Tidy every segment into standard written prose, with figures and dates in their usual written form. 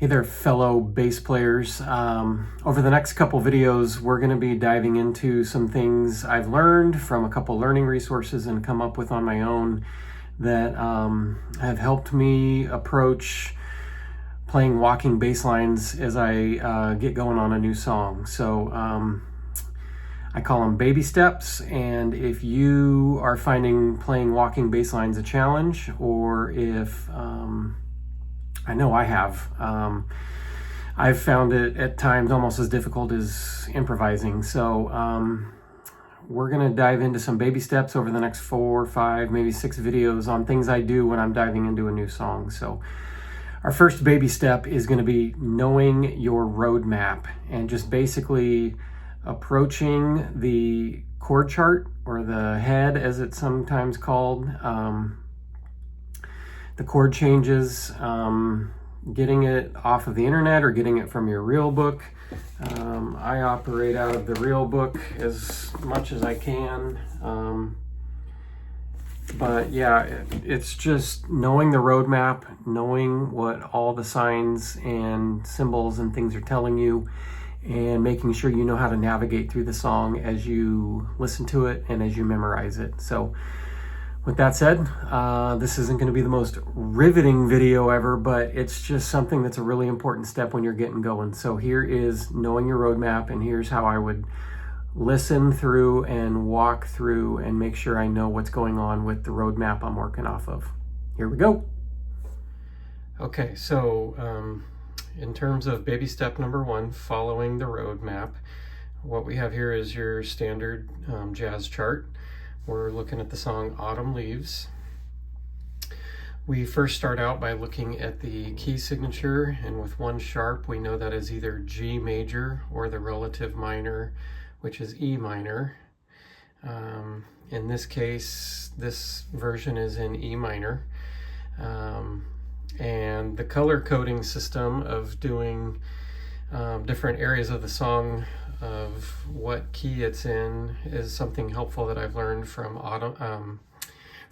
Hey there, fellow bass players. Over the next couple videos, we're going to be diving into some things I've learned from a couple learning resources and come up with on my own that have helped me approach playing walking bass lines as I get going on a new song. So I call them baby steps, and if you are finding playing walking bass lines a challenge, or if I know I have. I've found it at times almost as difficult as improvising. So we're going to dive into some baby steps over the next 4, 5, maybe 6 videos on things I do when I'm diving into a new song. So our first baby step is going to be knowing your roadmap and just basically approaching the chord chart, or the head as it's sometimes called. The chord changes, getting it off of the internet or getting it from your real book. I operate out of the real book as much as I can. But yeah, it's just knowing the roadmap, knowing what all the signs and symbols and things are telling you, and making sure you know how to navigate through the song as you listen to it and as you memorize it. So with that said, this isn't going to be the most riveting video ever, but it's just something that's a really important step when you're getting going. So here is knowing your roadmap, and here's how I would listen through and walk through and make sure I know what's going on with the roadmap I'm working off of. Here we go. Okay, so in terms of baby step number 1, following the roadmap, what we have here is your standard jazz chart. We're looking at the song Autumn Leaves. We first start out by looking at the key signature, and with 1 sharp, we know that is either G major or the relative minor, which is E minor. In this case, this version is in E minor. And the color coding system of doing different areas of the song of what key it's in is something helpful that I've learned from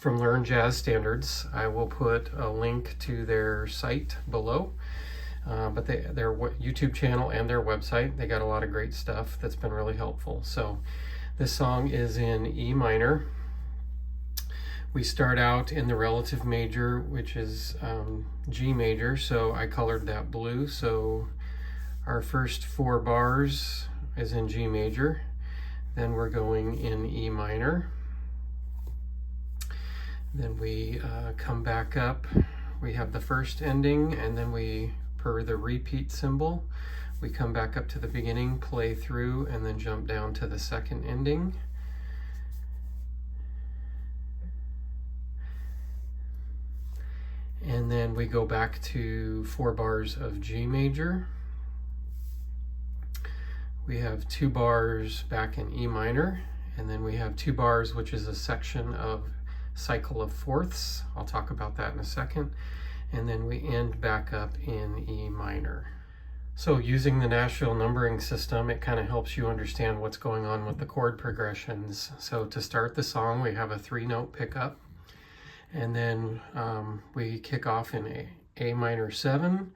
Learn Jazz Standards. I will put a link to their site below, but their YouTube channel and their website, they got a lot of great stuff that's been really helpful. So this song is in E minor. We start out in the relative major, which is G major, so I colored that blue. So our first 4 bars is in G major, then we're going in E minor, then we come back up, we have the first ending, and then we, per the repeat symbol, we come back up to the beginning, play through, and then jump down to the second ending. And then we go back to 4 bars of G major. We have 2 bars back in E minor, and then we have 2 bars, which is a section of cycle of fourths. I'll talk about that in a second. And then we end back up in E minor. So using the Nashville numbering system, it kind of helps you understand what's going on with the chord progressions. So to start the song, we have a 3-note pickup, and then we kick off in A minor 7,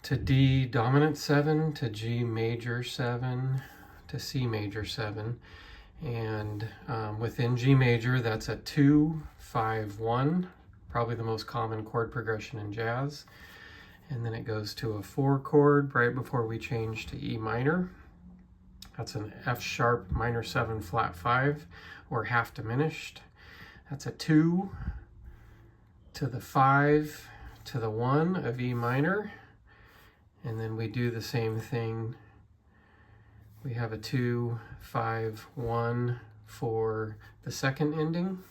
to D dominant 7, to G major 7, to C major 7, and within G major, that's a 2, 5, 1, probably the most common chord progression in jazz. And then it goes to a 4 chord right before we change to E minor. That's an F sharp minor 7 flat 5, or half diminished. That's a 2 to the 5 to the 1 of E minor. And then we do the same thing. We have a 2, 5, 1 for the second ending.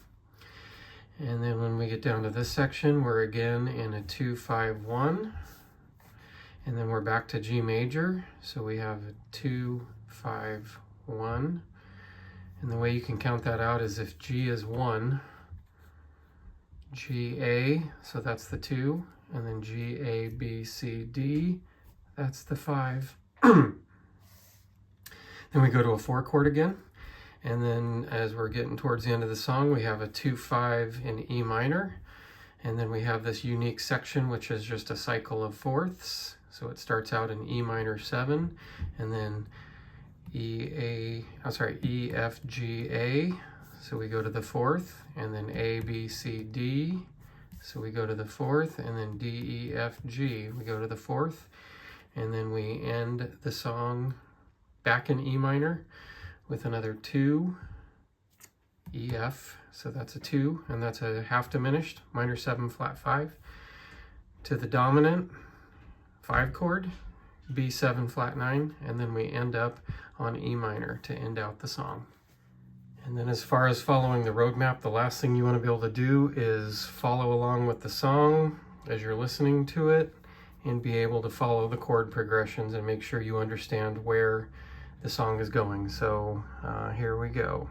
And then when we get down to this section, we're again in a 2, 5, 1. And then we're back to G major. So we have a 2, 5, 1. And the way you can count that out is if G is 1, G, A, so that's the 2, and then G, A, B, C, D, that's the 5. Then we go to a 4 chord again, and then as we're getting towards the end of the song, we have a 2, 5 in E minor, and then we have this unique section which is just a cycle of fourths. So it starts out in E minor 7, and then E, F, G, A. So we go to the 4th, and then A, B, C, D. So we go to the 4th, and then D, E, F, G. We go to the 4th, and then we end the song back in E minor with another 2, E, F. So that's a 2, and that's a half diminished, minor 7, flat 5, to the dominant 5 chord, B7, flat 9, and then we end up on E minor to end out the song. And then as far as following the roadmap, the last thing you want to be able to do is follow along with the song as you're listening to it and be able to follow the chord progressions and make sure you understand where the song is going. So here we go.